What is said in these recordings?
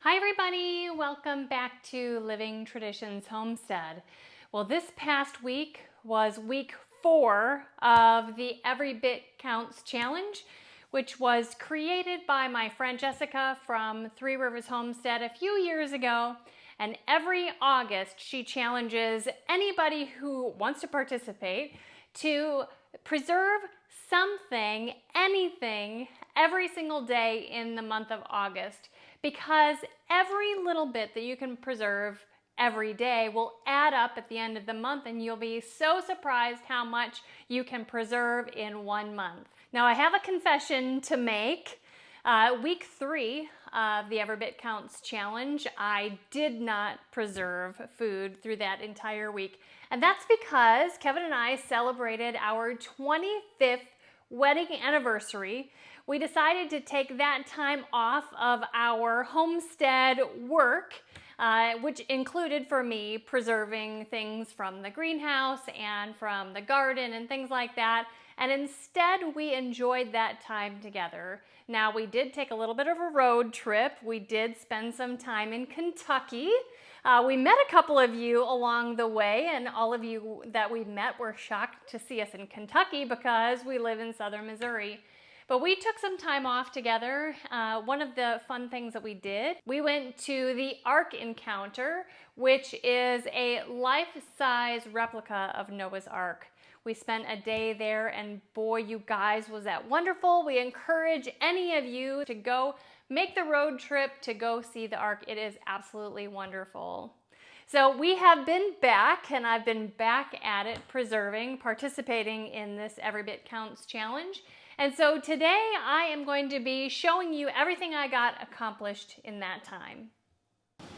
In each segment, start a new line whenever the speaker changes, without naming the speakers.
Hi everybody, welcome back to Living Traditions Homestead. Well, this past week was week 4 of the Every Bit Counts Challenge, which was created by my friend Jessica from Three Rivers Homestead a few years ago. And every August she challenges anybody who wants to participate to preserve something, anything, every single day in the month of August. Because every little bit that you can preserve every day will add up at the end of the month, and you'll be so surprised how much you can preserve in 1 month. Now, I have a confession to make. Week 3 of the Every Bit Counts Challenge, I did not preserve food through that entire week. And that's because Kevin and I celebrated our 25th wedding anniversary. We decided to take that time off of our homestead work, which included for me preserving things from the greenhouse and from the garden and things like that. And instead, we enjoyed that time together. Now, we did take a little bit of a road trip. We did spend some time in Kentucky. We met a couple of you along the way, and all of you that we met were shocked to see us in Kentucky because we live in southern Missouri. But we took some time off together. One of the fun things that we did, we went to the Ark Encounter, which is a life-size replica of Noah's Ark. We spent a day there, and boy, you guys, was that wonderful. We encourage any of you to go make the road trip to go see the Ark. It is absolutely wonderful. So we have been back, and I've been back at it, preserving, participating in this Every Bit Counts Challenge. And so today I am going to be showing you everything I got accomplished in that time.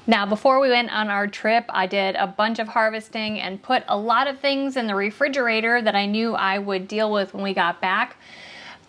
Now, before we went on our trip, I did a bunch of harvesting and put a lot of things in the refrigerator that I knew I would deal with when we got back.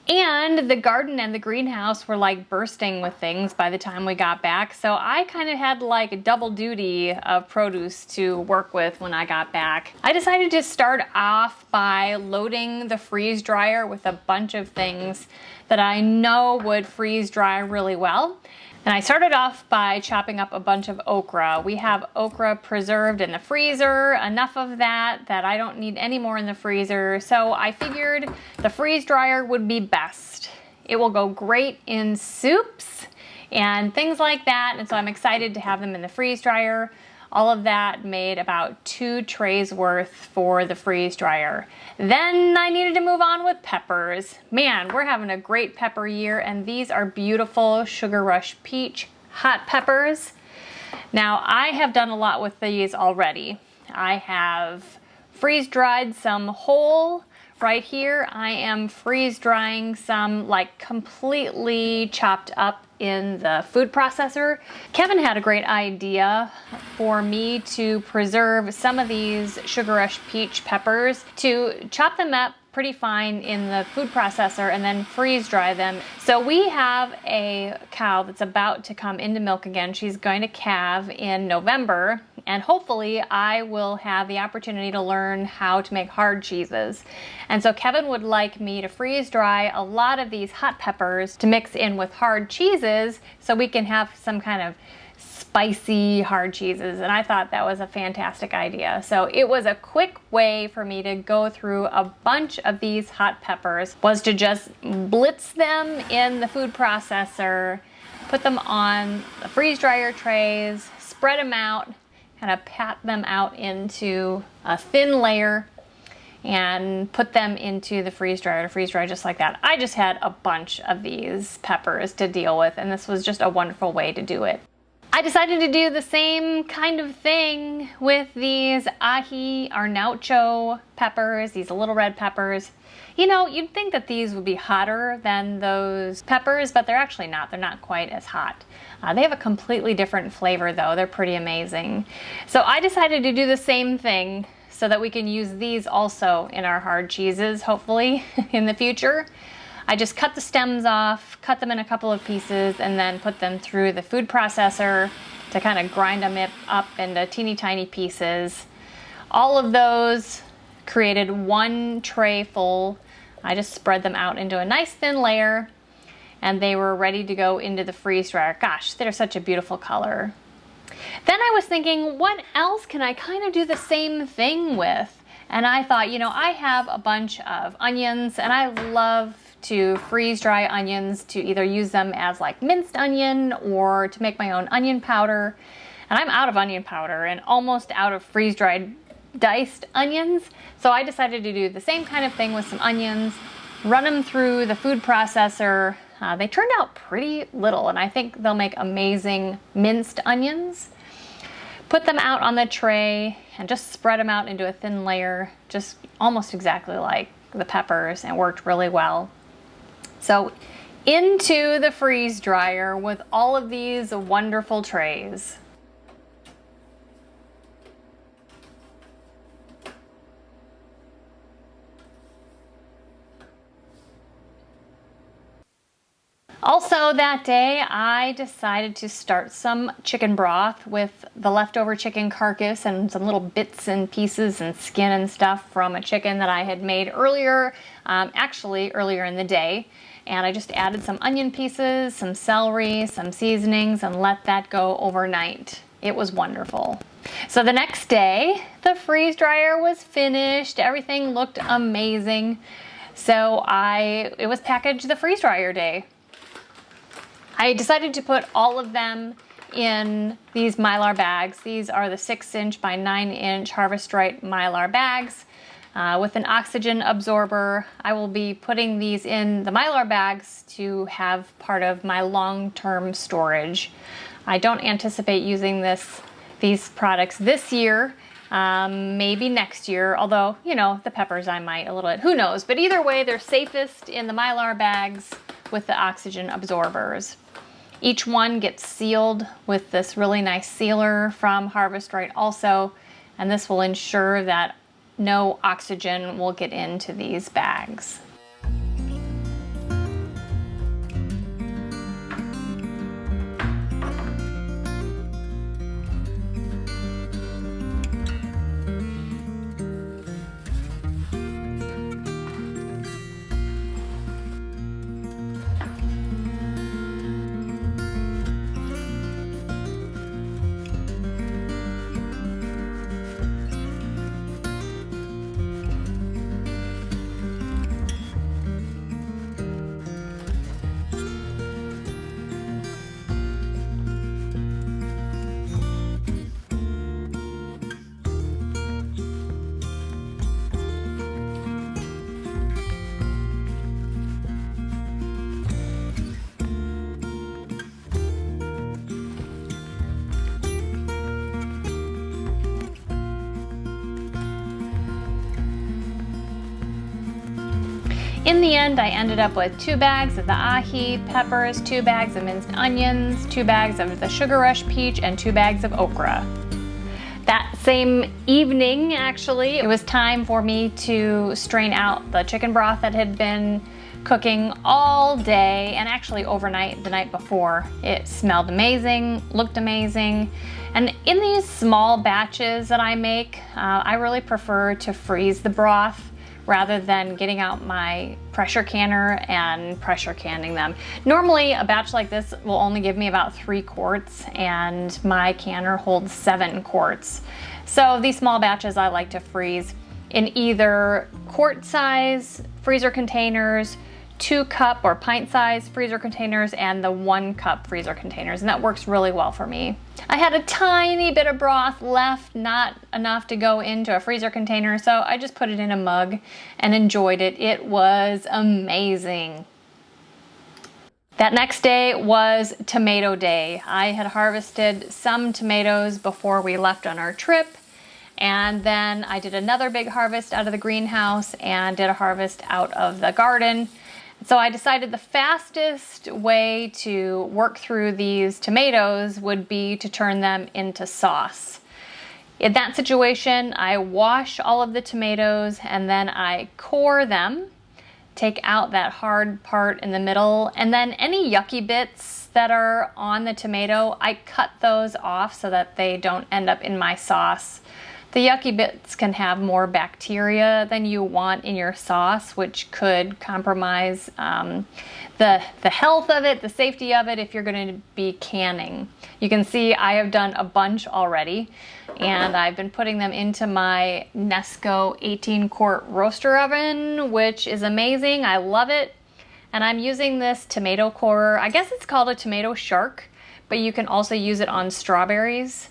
And the garden and the greenhouse were like bursting with things by the time we got back. So I kind of had like double duty of produce to work with when I got back. I decided to start off by loading the freeze dryer with a bunch of things that I know would freeze dry really well. And I started off by chopping up a bunch of okra. We have okra preserved in the freezer, enough of that I don't need any more in the freezer. So I figured the freeze dryer would be best. It will go great in soups and things like that. And so I'm excited to have them in the freeze dryer. All of that made about 2 trays worth for the freeze dryer. Then I needed to move on with peppers. Man, we're having a great pepper year, and these are beautiful Sugar Rush Peach hot peppers. Now, I have done a lot with these already. I have freeze dried some whole. Right here, I am freeze drying some like completely chopped up in the food processor. Kevin had a great idea for me to preserve some of these Sugar Rush Peach peppers, to chop them up pretty fine in the food processor and then freeze dry them. So we have a cow that's about to come into milk again. She's going to calve in November, and hopefully I will have the opportunity to learn how to make hard cheeses. And so Kevin would like me to freeze dry a lot of these hot peppers to mix in with hard cheeses so we can have some kind of spicy hard cheeses, and I thought that was a fantastic idea. So it was a quick way for me to go through a bunch of these hot peppers, was to just blitz them in the food processor, put them on the freeze dryer trays, spread them out, kind of pat them out into a thin layer, and put them into the freeze dryer to freeze dry just like that. I just had a bunch of these peppers to deal with, and this was just a wonderful way to do it. I decided to do the same kind of thing with these ají arnaucho peppers, these little red peppers. You know, you'd think that these would be hotter than those peppers, but they're actually not. They're not quite as hot. They have a completely different flavor though. They're pretty amazing. So I decided to do the same thing so that we can use these also in our hard cheeses, hopefully, in the future. I just cut the stems off, cut them in a couple of pieces, and then put them through the food processor to kind of grind them up into teeny tiny pieces. All of those created 1 tray full. I just spread them out into a nice thin layer. and they were ready to go into the freeze dryer. Gosh, they're such a beautiful color. Then I was thinking, what else can I kind of do the same thing with? And I thought, you know, I have a bunch of onions, and I love to freeze dry onions to either use them as like minced onion or to make my own onion powder. And I'm out of onion powder and almost out of freeze dried diced onions. So I decided to do the same kind of thing with some onions, run them through the food processor. They turned out pretty little, and I think they'll make amazing minced onions. Put them out on the tray and just spread them out into a thin layer, just almost exactly like the peppers, and it worked really well. So into the freeze dryer with all of these wonderful trays. Also that day, I decided to start some chicken broth with the leftover chicken carcass and some little bits and pieces and skin and stuff from a chicken that I had made earlier, actually earlier in the day. And I just added some onion pieces, some celery, some seasonings, and let that go overnight. It was wonderful. So the next day, the freeze dryer was finished. Everything looked amazing. So it was package the freeze dryer day. I decided to put all of them in these Mylar bags. These are the 6-inch by 9-inch Harvest Right Mylar bags with an oxygen absorber. I will be putting these in the Mylar bags to have part of my long-term storage. I don't anticipate using these products this year, maybe next year, although, you know, the peppers I might a little bit, who knows. But either way, they're safest in the Mylar bags with the oxygen absorbers. Each one gets sealed with this really nice sealer from Harvest Right also, and this will ensure that no oxygen will get into these bags. In the end, I ended up with 2 bags of the ahi peppers, 2 bags of minced onions, 2 bags of the Sugar Rush peach, and 2 bags of okra. That same evening, actually, it was time for me to strain out the chicken broth that had been cooking all day and actually overnight the night before. It smelled amazing, looked amazing. And in these small batches that I make, I really prefer to freeze the broth rather than getting out my pressure canner and pressure canning them. Normally, a batch like this will only give me about 3 quarts, and my canner holds 7 quarts. So these small batches I like to freeze in either quart size freezer containers, 2-cup or pint size freezer containers, and the 1-cup freezer containers, and that works really well for me. I had a tiny bit of broth left, not enough to go into a freezer container, so I just put it in a mug and enjoyed it. It was amazing. That next day was tomato day. I had harvested some tomatoes before we left on our trip, and then I did another big harvest out of the greenhouse and did a harvest out of the garden. So I decided the fastest way to work through these tomatoes would be to turn them into sauce. In that situation, I wash all of the tomatoes and then I core them, take out that hard part in the middle, and then any yucky bits that are on the tomato, I cut those off so that they don't end up in my sauce. The yucky bits can have more bacteria than you want in your sauce, which could compromise the health of it, the safety of it if you're going to be canning. You can see I have done a bunch already, and I've been putting them into my Nesco 18-quart roaster oven, which is amazing. I love it. And I'm using this tomato core. I guess it's called a tomato shark, but you can also use it on strawberries.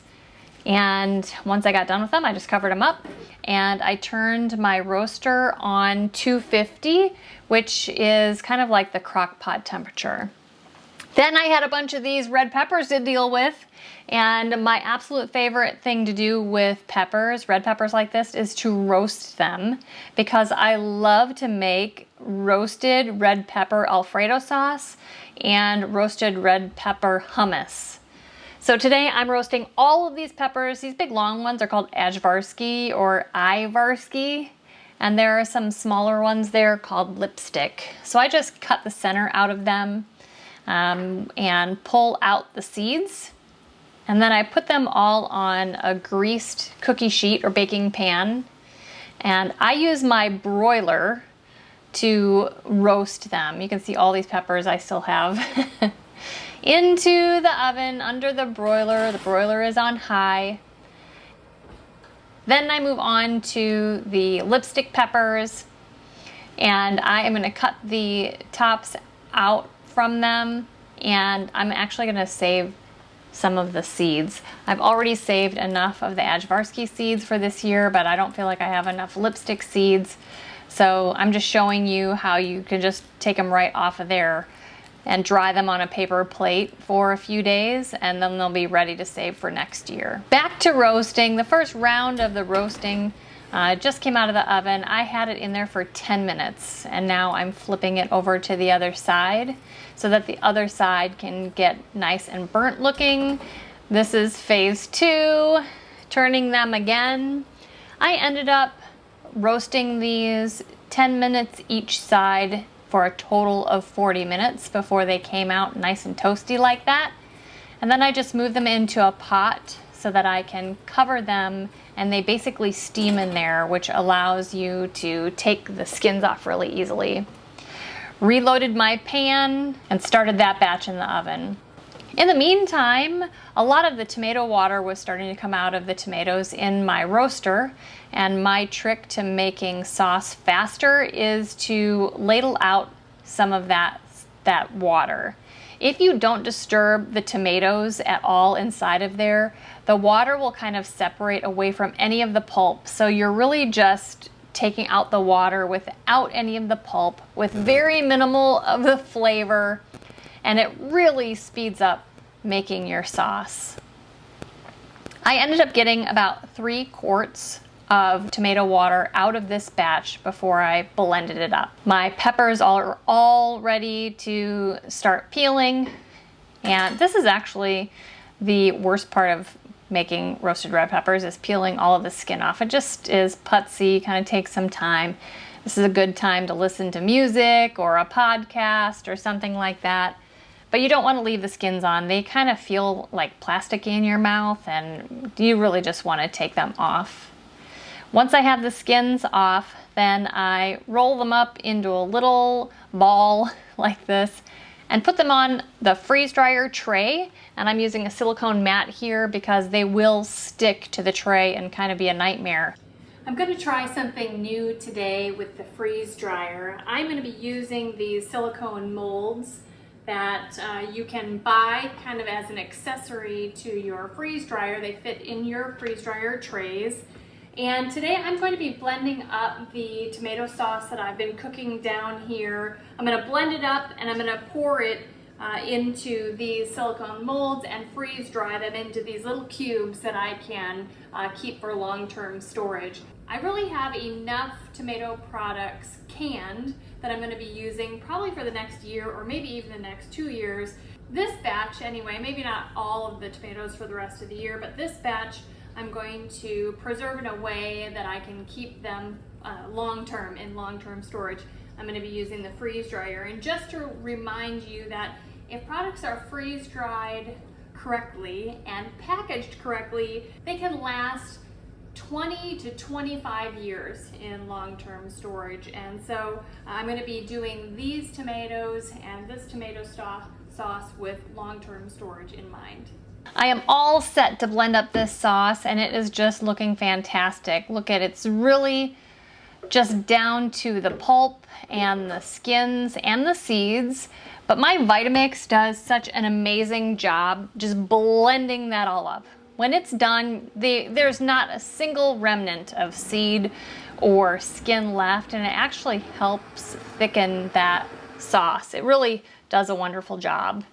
And once I got done with them, I just covered them up and I turned my roaster on 250, which is kind of like the crock pot temperature. Then I had a bunch of these red peppers to deal with, and my absolute favorite thing to do with peppers, red peppers like this, is to roast them, because I love to make roasted red pepper Alfredo sauce and roasted red pepper hummus. So today I'm roasting all of these peppers. These big long ones are called Ajvarsky or Ivarsky, and there are some smaller ones there called lipstick. So I just cut the center out of them and pull out the seeds. And then I put them all on a greased cookie sheet or baking pan. And I use my broiler to roast them. You can see all these peppers I still have. Into the oven under the broiler. The broiler is on high. Then I move on to the lipstick peppers, and I am going to cut the tops out from them, and I'm actually going to save some of the seeds. I've already saved enough of the Ajvarsky seeds for this year, but I don't feel like I have enough lipstick seeds. So I'm just showing you how you can just take them right off of there and dry them on a paper plate for a few days, and then they'll be ready to save for next year. Back to roasting. The first round of the roasting just came out of the oven. I had it in there for 10 minutes, and now I'm flipping it over to the other side so that the other side can get nice and burnt looking. This is phase 2, turning them again. I ended up roasting these 10 minutes each side for a total of 40 minutes before they came out nice and toasty like that. And then I just move them into a pot so that I can cover them, and they basically steam in there, which allows you to take the skins off really easily. Reloaded my pan and started that batch in the oven. In the meantime, a lot of the tomato water was starting to come out of the tomatoes in my roaster, and my trick to making sauce faster is to ladle out some of that water. If you don't disturb the tomatoes at all inside of there, the water will kind of separate away from any of the pulp, so you're really just taking out the water without any of the pulp, with very minimal of the flavor, and it really speeds up making your sauce. I ended up getting about 3 quarts of tomato water out of this batch before I blended it up. My peppers are all ready to start peeling, and this is actually the worst part of making roasted red peppers, is peeling all of the skin off. It just is putsy, kind of takes some time. This is a good time to listen to music or a podcast or something like that. But you don't want to leave the skins on. They kind of feel like plastic in your mouth, and you really just want to take them off. Once I have the skins off, then I roll them up into a little ball like this and put them on the freeze dryer tray. And I'm using a silicone mat here because they will stick to the tray and kind of be a nightmare. I'm going to try something new today with the freeze dryer. I'm going to be using these silicone molds that you can buy kind of as an accessory to your freeze dryer. They fit in your freeze dryer trays. And today I'm going to be blending up the tomato sauce that I've been cooking down here. I'm going to blend it up and I'm going to pour it into these silicone molds and freeze dry them into these little cubes that I can keep for long-term storage. I really have enough tomato products canned that I'm going to be using probably for the next year or maybe even the next 2 years. This batch anyway, maybe not all of the tomatoes for the rest of the year, but this batch I'm going to preserve in a way that I can keep them long-term in long-term storage. I'm going to be using the freeze dryer. And just to remind you that if products are freeze dried correctly and packaged correctly, they can last 20 to 25 years in long-term storage. And so I'm going to be doing these tomatoes and this tomato sauce with long-term storage in mind. I am all set to blend up this sauce, and it is just looking fantastic. Look at it, it's really just down to the pulp and the skins and the seeds. But my Vitamix does such an amazing job just blending that all up. When it's done, there's not a single remnant of seed or skin left, and it actually helps thicken that sauce. It really does a wonderful job.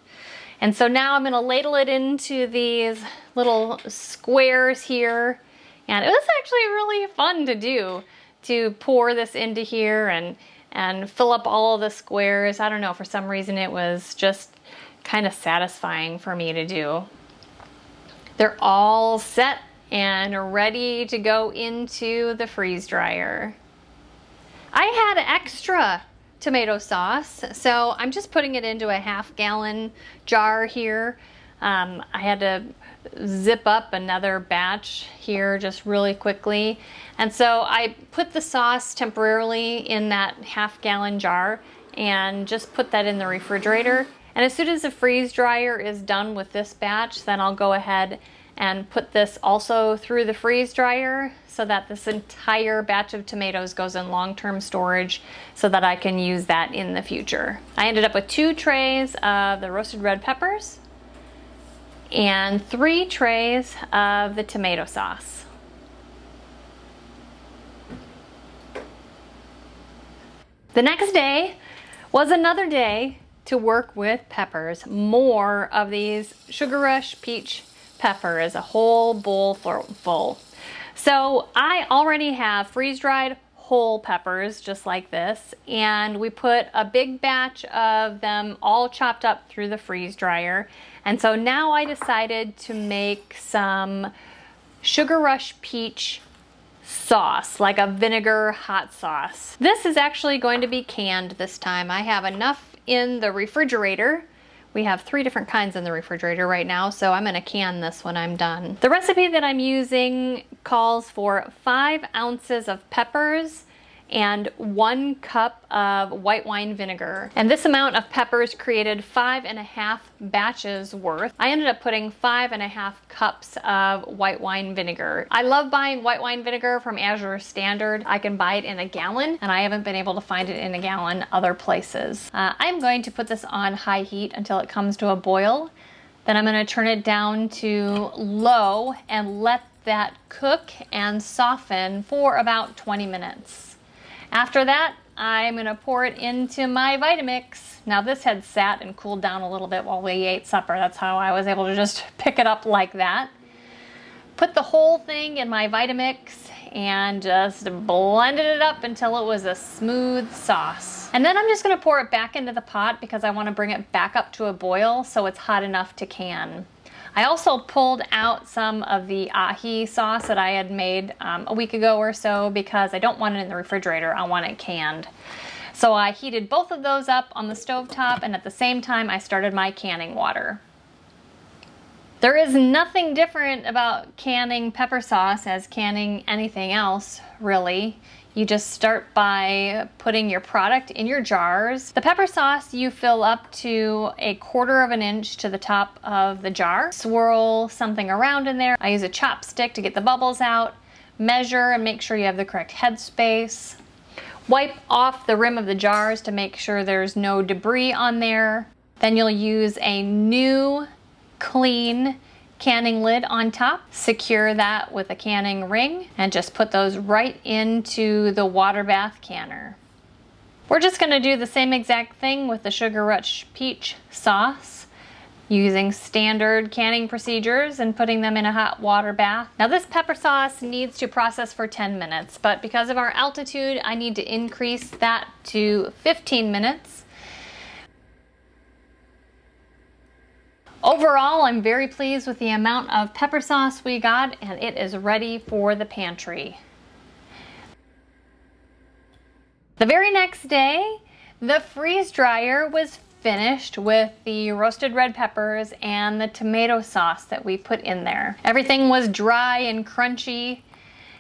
And so now I'm going to ladle it into these little squares here. And it was actually really fun to do, to pour this into here and fill up all of the squares. I don't know, for some reason it was just kind of satisfying for me to do. They're all set and ready to go into the freeze dryer. I had extra tomato sauce, so I'm just putting it into a half-gallon jar here. I had to zip up another batch here just really quickly, and so I put the sauce temporarily in that half-gallon jar and just put that in the refrigerator. And as soon as the freeze dryer is done with this batch, then I'll go ahead and put this also through the freeze dryer so that this entire batch of tomatoes goes in long-term storage so that I can use that in the future. I ended up with 2 trays of the roasted red peppers and 3 trays of the tomato sauce. The next day was another day to work with peppers. More of these Sugar Rush Peach peppers, a whole bowl full. So I already have freeze-dried whole peppers just like this, and we put a big batch of them all chopped up through the freeze dryer. And so now I decided to make some Sugar Rush Peach sauce, like a vinegar hot sauce. This is actually going to be canned this time. I have enough in the refrigerator. We have 3 different kinds in the refrigerator right now, so I'm gonna can this when I'm done. The recipe that I'm using calls for 5 ounces of peppers and 1 cup of white wine vinegar. And this amount of peppers created 5.5 batches worth. I ended up putting 5.5 cups of white wine vinegar. I love buying white wine vinegar from Azure Standard. I can buy it in a gallon, and I haven't been able to find it in a gallon other places. I'm going to put this on high heat until it comes to a boil. Then I'm going to turn it down to low and let that cook and soften for about 20 minutes. After that, I'm going to pour it into my Vitamix. Now this had sat and cooled down a little bit while we ate supper. That's how I was able to just pick it up like that. Put the whole thing in my Vitamix and just blended it up until it was a smooth sauce. And then I'm just going to pour it back into the pot because I want to bring it back up to a boil so it's hot enough to can. I also pulled out some of the ahi sauce that I had made a week ago or so because I don't want it in the refrigerator, I want it canned. So I heated both of those up on the stovetop, and at the same time I started my canning water. There is nothing different about canning pepper sauce as canning anything else, really. You just start by putting your product in your jars. The pepper sauce you fill up to 1/4 of an inch to the top of the jar. Swirl something around in there. I use a chopstick to get the bubbles out. Measure and make sure you have the correct headspace. Wipe off the rim of the jars to make sure there's no debris on there. Then you'll use a new, clean canning lid on top. Secure that with a canning ring and just put those right into the water bath canner. We're just going to do the same exact thing with the Sugar Rush Peach sauce, using standard canning procedures and putting them in a hot water bath. Now this pepper sauce needs to process for 10 minutes, but because of our altitude, I need to increase that to 15 minutes. Overall, I'm very pleased with the amount of pepper sauce we got, and it is ready for the pantry. The very next day, the freeze dryer was finished with the roasted red peppers and the tomato sauce that we put in there. Everything was dry and crunchy,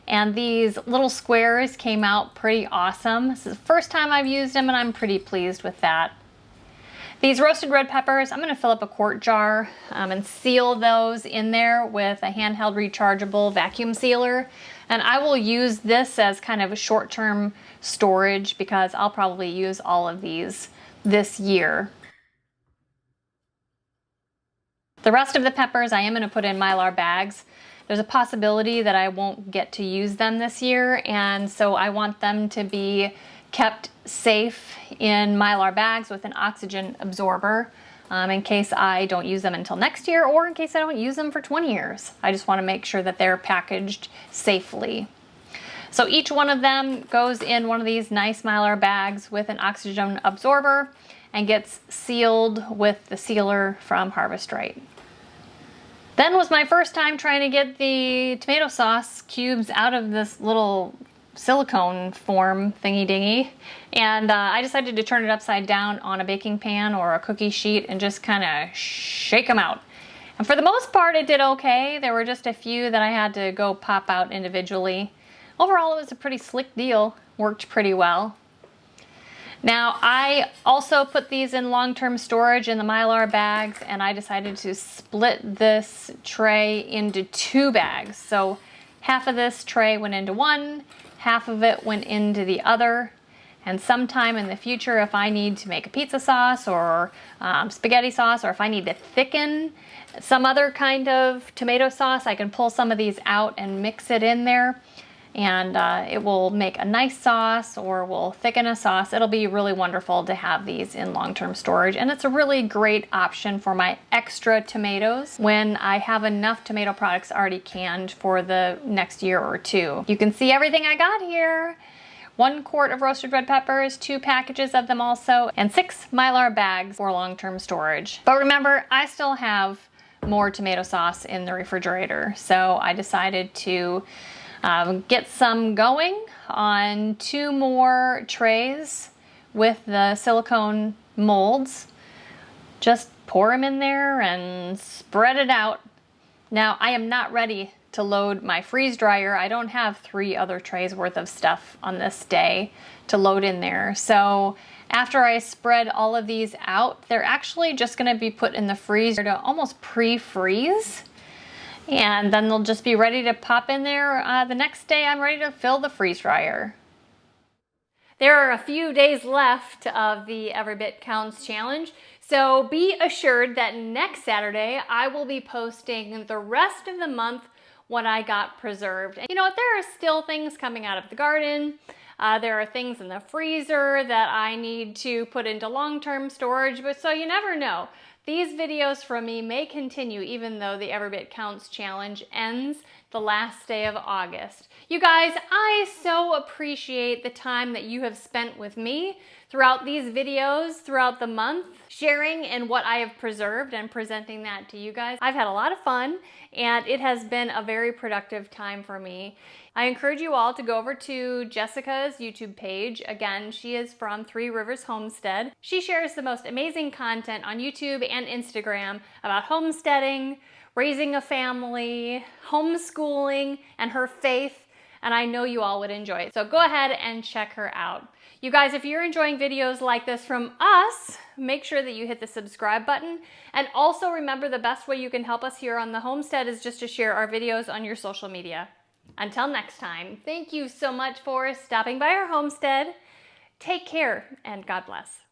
And these little squares came out pretty awesome. This is the first time I've used them and I'm pretty pleased with that. These roasted red peppers, I'm gonna fill up a quart jar and seal those in there with a handheld rechargeable vacuum sealer. And I will use this as kind of a short-term storage because I'll probably use all of these this year. The rest of the peppers I am gonna put in Mylar bags. There's a possibility that I won't get to use them this year, and so I want them to be kept safe in Mylar bags with an oxygen absorber in case I don't use them until next year or in case I don't use them for 20 years. I just want to make sure that they're packaged safely. So each one of them goes in one of these nice Mylar bags with an oxygen absorber and gets sealed with the sealer from Harvest Right. Then was my first time trying to get the tomato sauce cubes out of this little silicone form thingy dingy, and I decided to turn it upside down on a baking pan or a cookie sheet and just kind of shake them out. And for the most part it did okay. There were just a few that I had to go pop out individually. Overall it was a pretty slick deal, worked pretty well. Now I also put these in long-term storage in the Mylar bags, and I decided to split this tray into 2 bags. So half of this tray went into one, half of it went into the other, and sometime in the future if I need to make a pizza sauce or spaghetti sauce, or if I need to thicken some other kind of tomato sauce, I can pull some of these out and mix it in there, and it will make a nice sauce or will thicken a sauce. It'll be really wonderful to have these in long-term storage, and it's a really great option for my extra tomatoes when I have enough tomato products already canned for the next year or 2. You can see everything I got here. 1 quart of roasted red peppers, 2 packages of them also, and 6 Mylar bags for long-term storage. But remember, I still have more tomato sauce in the refrigerator, so I decided to get some going on 2 more trays with the silicone molds. Just pour them in there and spread it out. Now I am not ready to load my freeze dryer. I don't have 3 other trays worth of stuff on this day to load in there. So after I spread all of these out, they're actually just gonna be put in the freezer to almost pre-freeze. And then they'll just be ready to pop in there the next day. I'm ready to fill the freeze dryer. There are a few days left of the Every Bit Counts challenge, so be assured that next Saturday I will be posting the rest of the month what I got preserved. And you know what, there are still things coming out of the garden. There are things in the freezer that I need to put into long-term storage, but so you never know. These videos from me may continue even though the Every Bit Counts challenge ends the last day of August. You guys, I so appreciate the time that you have spent with me throughout these videos throughout the month, sharing in what I have preserved and presenting that to you guys. I've had a lot of fun and it has been a very productive time for me. I encourage you all to go over to Jessica's YouTube page. Again, she is from Three Rivers Homestead. She shares the most amazing content on YouTube and Instagram about homesteading, raising a family, homeschooling, and her faith, and I know you all would enjoy it. So go ahead and check her out. You guys, if you're enjoying videos like this from us, make sure that you hit the subscribe button. And also remember, the best way you can help us here on the homestead is just to share our videos on your social media. Until next time, thank you so much for stopping by our homestead. Take care and God bless.